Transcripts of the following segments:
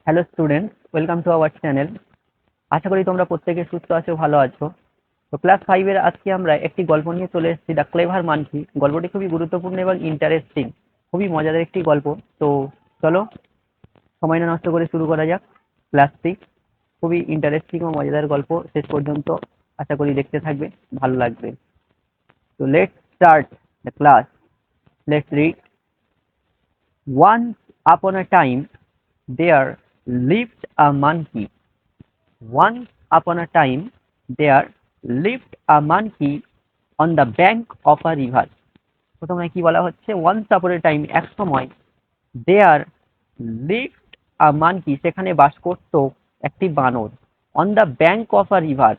Hello students, welcome to our channel. আশা করি তোমরা প্রত্যেকে সুস্থ আছো, ভালো আছো। তো ক্লাস 5-এর আজকে আমরা একটি গল্প নিয়ে চলে এসেছি, দ্য ক্লেভার মানকি। গল্পটি খুবই গুরুত্বপূর্ণ এবং ইন্টারেস্টিং, খুবই মজাদার একটি গল্প। তো চলো সময় না নষ্ট করে শুরু করা যাক ক্লাস 6। খুবই ইন্টারেস্টিং ও মজাদার গল্প, শেষ পর্যন্ত আশা করি দেখতে থাকবে, ভালো লাগবে। তো let's start the class. Let's read. Once upon a time, there lived a monkey. Once upon a time, there lived a monkey on the bank of a river. প্রথমে কি বলা হচ্ছে? once upon a time, এক সময়, there lived a monkey, সেখানে বাস করত একটি বানর। on the bank of a river,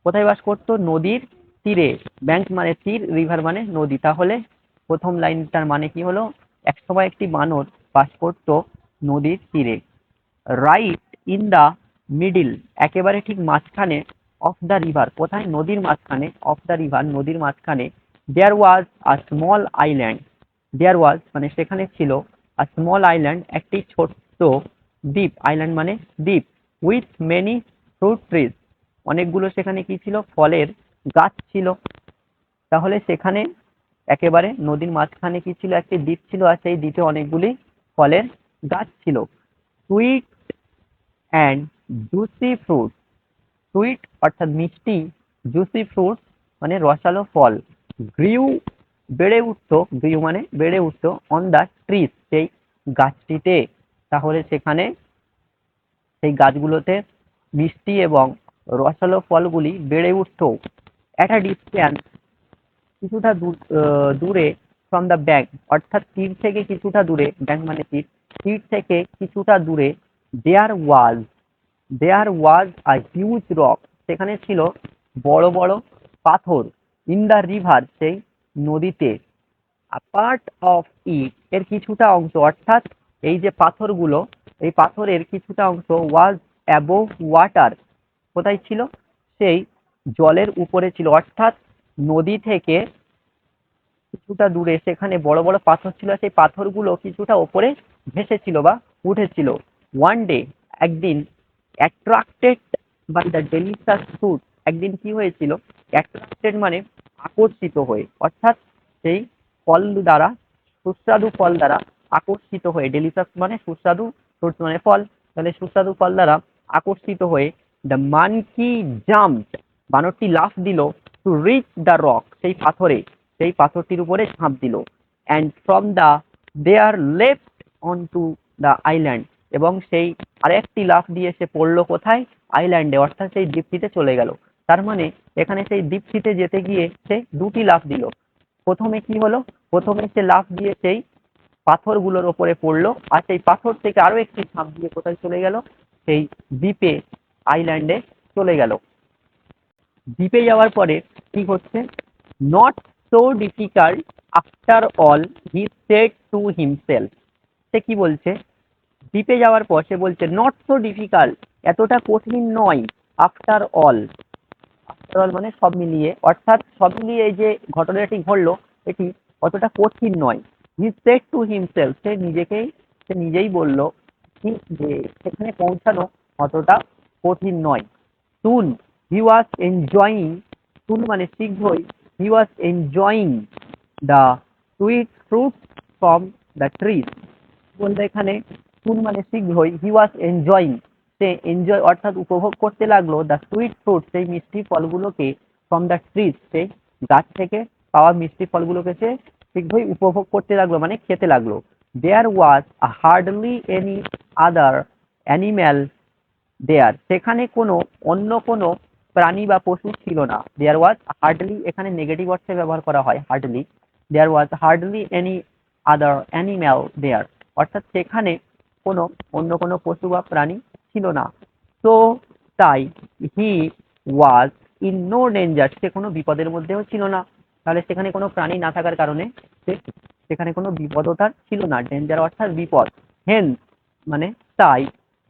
কোথায় বাস করতো? নদীর তীরে। ব্যাংক মানে তীর, রিভার মানে নদী। তাহলে প্রথম লাইনটার মানে কি হলো? একসময় একটি বানর বাস করতো নদীর তীরে। রাইট ইন দা মিডিল, একেবারে ঠিক মাঝখানে। অফ দা রিভার, কোথায়? নদীর মাঝখানে। অফ দা রিভার, নদীর মাঝখানে। দেয়ার ওয়াজ আ স্মল আইল্যান্ড। দেয়ার ওয়াজ মানে সেখানে ছিল, আ স্মল আইল্যান্ড, একটি ছোট্ট দ্বীপ। আইল্যান্ড মানে দ্বীপ। উইথ মেনি ফ্রুট ট্রিজ, অনেকগুলো সেখানে কি ছিল? ফলের গাছ ছিল। তাহলে সেখানে একেবারে নদীর মাঝখানে কি ছিল? একটি দ্বীপ ছিল, আর সেই দ্বীপে অনেকগুলি ফলের গাছ ছিল। Sweet and juicy fruit, sweet অর্থাৎ মিষ্টি, জুসি ফ্রুট মানে রসালো ফল। গ্রিউ বেড়ে উঠতো, গ্রিউ মানে বেড়ে উঠতো, অন দ্য ট্রিজ সেই গাছটিতে। তাহলে সেখানে সেই গাছগুলোতে মিষ্টি এবং রসালো ফলগুলি বেড়ে উঠতো। অ্যাট আ ডিস্ট্যান্স, কিছুটা দূরে, ফ্রম দ্য ব্যাংক অর্থাৎ তীর থেকে কিছুটা দূরে, ব্যাংক মানে তীর, তীর থেকে কিছুটা দূরে। দেয়ার ওয়াজ, দেয়ার ওয়াজ আ হিউজ রক, সেখানে ছিল বড় বড় পাথর। ইন দ্য রিভার, সেই নদীতে। আ পার্ট অফ ইট, এর কিছুটা অংশ, অর্থাৎ এই যে পাথরগুলো, এই পাথরের কিছুটা অংশ ওয়াজ অ্যাবোভ ওয়াটার, কোথায় ছিল? সেই জলের উপরে ছিল। অর্থাৎ নদী থেকে কিছুটা দূরে সেখানে বড় বড় পাথর ছিল, সেই পাথরগুলো কিছুটা ওপরে ভেসেছিল বা উঠেছিল। ওয়ান ডে, একদিন, attracted by the delicious fruit, একদিন কি হয়েছিল? অ্যাট্রাক্টেড মানে আকর্ষিত হয়ে, অর্থাৎ সেই ফল দ্বারা, সুস্বাদু ফল দ্বারা আকর্ষিত হয়ে। ডেলিশাস মানে সুস্বাদু, ফ্রুট মানে ফল, তাহলে সুস্বাদু ফল দ্বারা আকর্ষিত হয়ে। দ্য মানকি জাম্পড, বানরটি লাফ দিল। টু রিচ দ্য রক, সেই পাথরে, সেই পাথরটির উপরে ঝাঁপ দিল। And from the there left on to the island, এবং সেই আরেকটি লাফ দিয়ে সে পড়লো কোথায়? আইল্যান্ডে, অর্থাৎ সেই দ্বীপটিতে চলে গেল। তার মানে এখানে সেই দ্বীপটিতে যেতে গিয়ে সে দুটি লাফ দিল। প্রথমে কি হলো? প্রথমে সে লাফ দিয়ে সেই পাথরগুলোর ওপরে পড়লো, আর সেই পাথর থেকে আরো একটি ঝাঁপ দিয়ে কোথায় চলে গেল? সেই দ্বীপে, আইল্যান্ডে চলে গেল। দ্বীপে যাওয়ার পরে কি হচ্ছে? Not so difficult after all, he said to himself. সে কি বলছে? দ্বীপে যাওয়ার পর সে বলছে নট সো ডিফিকাল্ট, এতটা কঠিন নয়। আফটার অল, আফটার অল মানে সব মিলিয়ে, অর্থাৎ সব মিলিয়ে এই যে ঘটনাটি ঘটলো, এটি অতটা কঠিন নয়। হি সেড টু হিমসেলফ, সে নিজেই বলল কি যে সেখানে পৌঁছানো অতটা কঠিন নয়। সুন হি ওয়াজ এনজয়িং, সুন মানে শীঘ্রই, he was enjoying the sweet fruit from the trees. বলতে এখানে সুন মানে শীঘ্রই, he was enjoying, say enjoy অর্থাৎ উপভোগ করতে লাগলো, দ্য সুইট ফ্রুট সেই মিষ্টি ফলগুলোকে, ফ্রম দ্য ট্রিজ সেই গাছ থেকে পাওয়া মিষ্টি ফলগুলোকে সে শীঘ্রই উপভোগ করতে লাগলো মানে খেতে লাগলো। There was hardly any other animal there, সেখানে কোনো অন্য কোনো প্রাণী বা পশু ছিল না। দেয়ার ওয়াজ হার্ডলি, এখানে নেগেটিভ অর্থে ব্যবহার করা হয় hardly. There was hardly any other animal there, অর্থাৎ সেখানে কোনো অন্য কোনো পশু বা প্রাণী ছিল না। তো তাই হি ওয়াজ ইন নো ডেঞ্জার, সে কোনো বিপদের মধ্যেও ছিল না। তাহলে সেখানে কোনো প্রাণী না থাকার কারণে সেখানে কোনো বিপদও তার ছিল না। ডেঞ্জার অর্থাৎ বিপদ। হেন্স মানে তাই,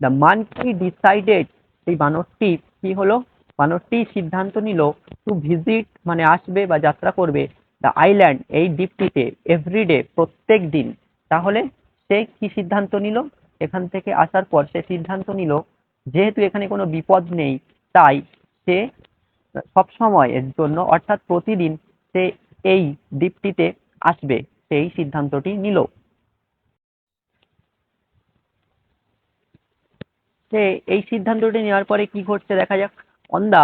দ্য মানকি ডিসাইডেড, সেই বানরটি কি হলো? বানরটি সিদ্ধান্ত নিল, টু ভিজিট মানে আসবে বা যাত্রা করবে, দ্য আইল্যান্ড এই দ্বীপটিতে, এভরিডে প্রত্যেক দিন। তাহলে সে কি সিদ্ধান্ত নিল? এখান থেকে আসার পর সে সিদ্ধান্ত নিল যেহেতু এখানে কোনো বিপদ নেই, তাই সে সবসময় এর জন্য অর্থাৎ প্রতিদিন সে এই দ্বীপটিতে আসবে, সেই সিদ্ধান্তটি নিল। সে এই সিদ্ধান্তটি নেওয়ার পরে কি ঘটছে দেখা যাক। On the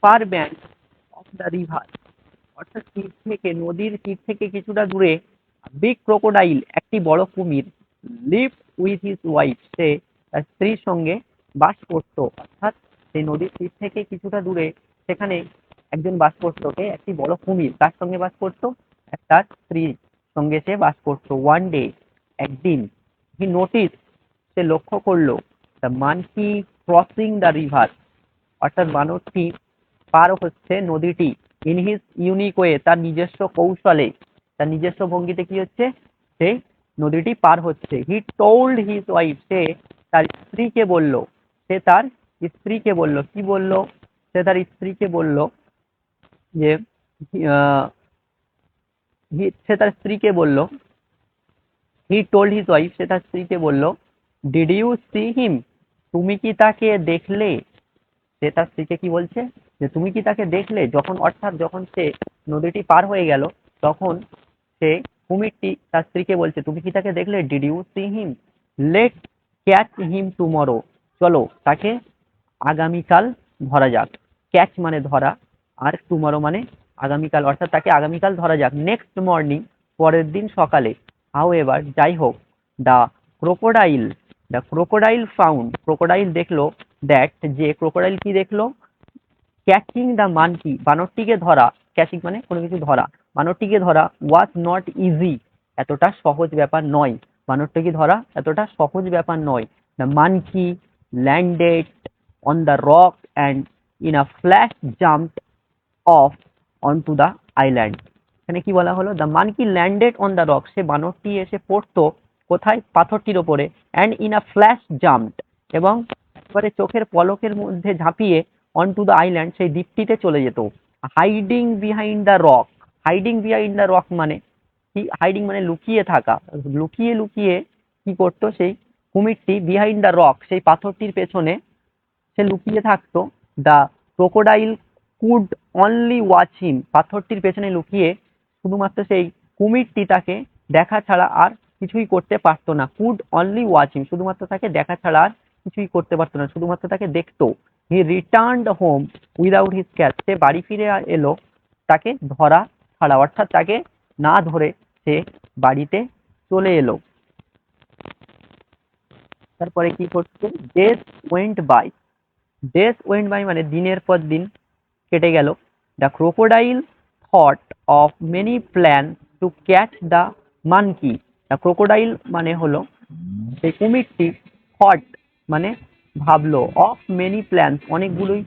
far bank of the river, অর্থাৎ তীর থেকে, নদীর তীর থেকে কিছুটা দূরে, বিগ ক্রোকোডাইল, একটি বড় কুমির, লিভ উইথ হিজ ওয়াইফ, সে তার স্ত্রীর সঙ্গে বাস করত। অর্থাৎ সেই নদীর তীর থেকে কিছুটা দূরে সেখানে একজন বাস করতো, কে, একটি বড় কুমির। তার সঙ্গে বাস করতো, তার স্ত্রীর সঙ্গে সে বাস করতো। ওয়ান ডে, একদিন, হি নোটিস, সে লক্ষ্য করলো, the monkey crossing the river, অর্থাৎ বানরটি পার হচ্ছে নদীটি, ইন হিজ ইউনিক ওয়ে, তার নিজস্ব কৌশলে, তার নিজস্ব ভঙ্গিতে কি হচ্ছে, সে নদীটি পার হচ্ছে। হি টোল্ড হিজ ওয়াইফ, সে তার স্ত্রীকে বলল, সে তার স্ত্রীকে বলল, কি বলল, সে তার স্ত্রীকে বলল যে আহ, সে তার স্ত্রীকে বলল, হি টোল্ড হিজ ওয়াইফ, সে তার স্ত্রীকে বলল, ডিড ইউ সি হিম, তুমি কি তাকে দেখলে। সে তার স্ত্রীকে কি বলছে, যে তুমি কি তাকে দেখলে। যখন, অর্থাৎ যখন সে নদীটি পার হয়ে গেল, তখন সে, কুমিরটি তার স্ত্রীকে বলছে, তুমি কি তাকে দেখলে। Did you see him, let catch him tomorrow, চলো তাকে আগামীকাল ধরা যাক। ক্যাচ মানে ধরা, আর টুমরো মানে আগামীকাল, অর্থাৎ তাকে আগামীকাল ধরা যাক। নেক্সট মর্নিং, পরের দিন সকালে, হাউ এভার, যাই হোক, the crocodile, the crocodile found, crocodile দেখলো, দ্যাট, যে ক্রোকোডাইল কি দেখলো, ক্যাচিং দ্য মানকি, বানরটিকে ধরা, ক্যাচিং মানে কোনো কিছু ধরা, বানরটিকে ধরা, ওয়াজ নট ইজি, এতটা সহজ ব্যাপার নয়, বানরটিকে ধরা এতটা সহজ ব্যাপার নয়। The monkey landed on the rock and in a flash jumped off onto the island. এখানে কি বলা হলো, the monkey landed on the rock, সে বানরটি এসে পড়তো কোথায়, পাথরটির ওপরে, and in a flash jumped, এবং একবারে চোখের পলকের মধ্যে ঝাঁপিয়ে, অন টু দ্য আইল্যান্ড, সেই দ্বীপটিতে চলে যেত। Hiding behind the rock, hiding behind the rock মানে কি, হাইডিং মানে লুকিয়ে থাকা, লুকিয়ে লুকিয়ে কি করতো সেই কুমিরটি, বিহাইন্ড দ্য রক, সেই পাথরটির পেছনে সে লুকিয়ে থাকতো। The crocodile could only watch him, পাথরটির পেছনে লুকিয়ে শুধুমাত্র সেই কুমিরটি তাকে দেখা ছাড়া আর কিছুই করতে পারতো না। কুড অনলি ওয়াচ হিম, শুধুমাত্র তাকে দেখা ছাড়া আর কিছুই করতে পারতো না, শুধুমাত্র তাকে দেখতো। He returned home without his catch, সে বাড়ি ফিরে এলো তাকে ধরা ছাড়া, অর্থাৎ তাকে না ধরে সে বাড়িতে চলে এলো। তারপরে কি করছে, days went by, days went by মানে দিনের পর দিন কেটে গেল। The crocodile thought of many plan to catch the monkey, the crocodile মানে হলো সেই কুমিরটি, থট মানে ভাবলো, অফ মেনি প্ল্যান অনেকগুলোই,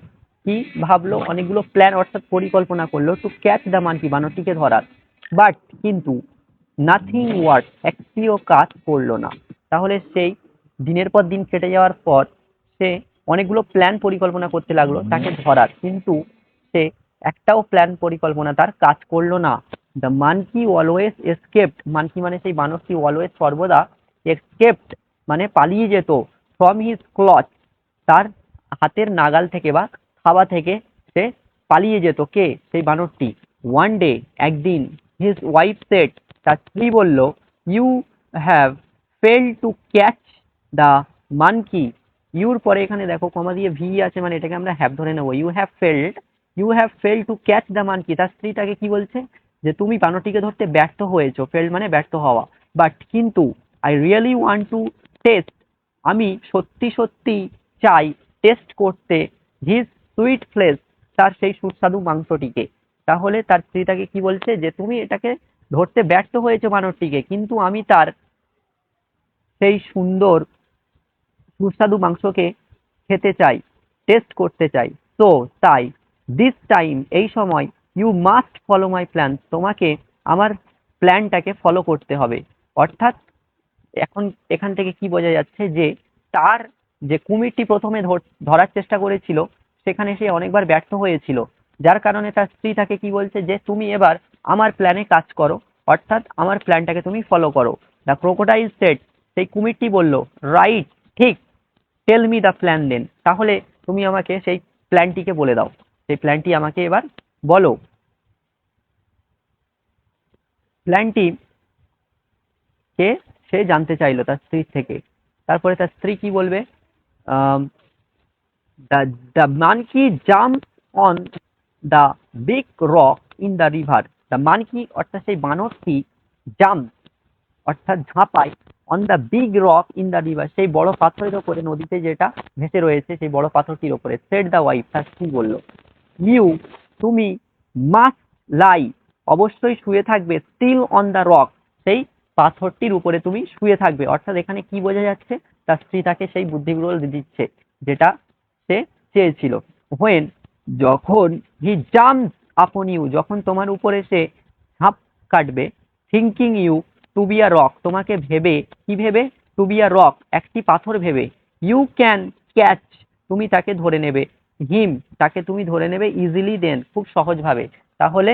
কি ভাবলো, অনেকগুলো প্ল্যান অর্থাৎ পরিকল্পনা করলো, টু ক্যাচ দ্য মানকি বানরটিকে ধরার। বাট কিন্তু নাথিং ওয়ার্ক, একটিও কাজ করলো না। তাহলে সেই দিনের পর দিন কেটে যাওয়ার পর সে অনেকগুলো প্ল্যান পরিকল্পনা করতে লাগলো তাকে ধরার, কিন্তু সে একটাও প্ল্যান পরিকল্পনা তার কাজ করলো না। The monkey always escaped, monkey মানে সেই বানরটি, অলওয়েজ সর্বদা, এসকেপড মানে পালিয়ে যেত, ফ্রম হিজ ক্লচ, তার হাতের নাগাল থেকে বা থাবা থেকে সে পালিয়ে যেত, কে, সেই বানরটি। ওয়ান ডে, একদিন, হিজ ওয়াইফ সেড, তার স্ত্রী বলল, you have fail to catch the monkey, your পরে এখানে দেখো কমা দিয়ে ভি আছে, মানে এটাকে আমরা হ্যাভ ধরে নেবো। You have failed to catch the monkey, তার স্ত্রী তাকে কি বলছে, যে তুমি বানরটিকে ধরতে ব্যর্থ হয়েছো, ফেল্ড মানে ব্যর্থ হওয়া। বাট কিন্তু, I really want to test, আমি সত্যি সত্যি চাই টেস্ট করতে, হিজ সুইট ফ্লেশ, তার সেই সুস্বাদু মাংসটিকে। তাহলে তার স্ত্রী তাকে কি বলছে, যে তুমি এটাকে ধরতে ব্যর্থ হয়েছো বানরটিকে, কিন্তু আমি তার সেই সুন্দর সুস্বাদু মাংসকে খেতে চাই, টেস্ট করতে চাই। তো তাই, দিস টাইম, এই সময়, you must follow my plan, তোমাকে আমার প্ল্যানটাকে ফলো করতে হবে। অর্থাৎ এখন এখান থেকে কি বোঝা যাচ্ছে, যে তার যে কুমিরটি প্রথমে ধরার চেষ্টা করেছিল, সেখানে সে অনেকবার ব্যর্থ হয়েছিল, যার কারণে তার স্ত্রী তাকে কি বলছে, যে তুমি এবার আমার প্ল্যানে কাজ করো, অর্থাৎ আমার প্ল্যানটাকে তুমি ফলো করো। দ্য ক্রোকোডাইল সেড, সেই কুমিরটি বলল, রাইট, ঠিক, টেল মি দ্য প্ল্যান দেন, তাহলে তুমি আমাকে সেই প্ল্যানটিকে বলে দাও, সেই প্ল্যানটি আমাকে এবার বলো। প্ল্যানটি কে সে জানতে চাইলো তার স্ত্রীর থেকে। তারপরে তার স্ত্রী কি বলবে, the monkey jump on the big rock in the river. The monkey অর্থাৎ সেই বানরটি জাম্প অর্থাৎ ঝাঁপায় on the big rock in the river, সেই বড় পাথরের ওপরে, নদীতে যেটা ভেসে রয়েছে সেই বড় পাথরটির ওপরে। সেড দ্য ওয়াইফ, তার স্ত্রী বলল, ইউ, তুমি, মাস্ট লাই, অবশ্যই শুয়ে থাকবে, স্টিল অন দ্য রক, সেই পাথরটির উপরে তুমি শুয়ে থাকবে। অর্থাৎ এখানে কি বোঝা যাচ্ছে, তার স্ত্রী তাকে সেই বুদ্ধিগুলো দিচ্ছে যেটা সে চেয়েছিল। হোয়েন, যখন, হি জাম্পস আপন ইউ, যখন তোমার উপরে সে ঝাঁপ কাটবে, thinking you to be a rock, তোমাকে ভেবে, কি ভেবে, টু বি আ রক, একটি পাথর ভেবে, ইউ ক্যান ক্যাচ, তুমি তাকে ধরে নেবে, হিম, তাকে তুমি ধরে নেবে, ইজিলি দেন, খুব সহজভাবে। তাহলে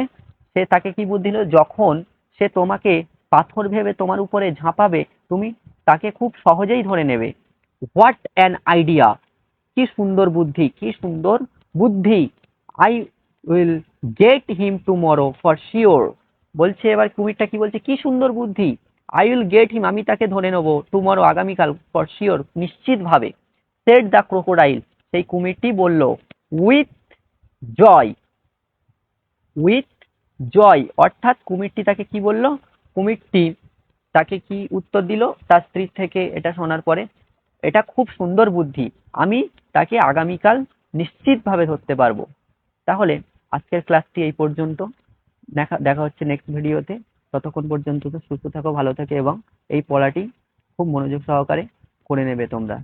সে তাকে কি বুদ্ধি দিল, যখন সে তোমাকে পাথর ভেবে তোমার উপরে ঝাঁপাবে, তুমি তাকে খুব সহজেই ধরে নেবে। হোয়াট অ্যান আইডিয়া, কি সুন্দর বুদ্ধি, কি সুন্দর বুদ্ধি। I will get him tomorrow for sure, বলছে এবার কুমিরটা কি বলছে, কি সুন্দর বুদ্ধি, আই উইল গেট হিম, আমি তাকে ধরে নেবো, টুমরো, আগামীকাল, ফর শিওর, নিশ্চিত ভাবে। সেড দ্য ক্রোকোডাইল, সেই কুমিরটি বলল, উইথ জয়, উইথ জয়, অর্থাৎ কুমিরটি তাকে কি বলল, কুমিরটি তাকে কি উত্তর দিল তার স্ত্রীর থেকে এটা শোনার পরে, এটা খুব সুন্দর বুদ্ধি, আমি তাকে আগামীকাল নিশ্চিতভাবে ধরতে পারবো। তাহলে আজকের ক্লাসটি এই পর্যন্ত, দেখা হচ্ছে নেক্সট ভিডিওতে। ততক্ষণ পর্যন্ত তো সুস্থ থাকো, ভালো থাকো এবং এই পড়াটি খুব মনোযোগ সহকারে করে নেবে তোমরা।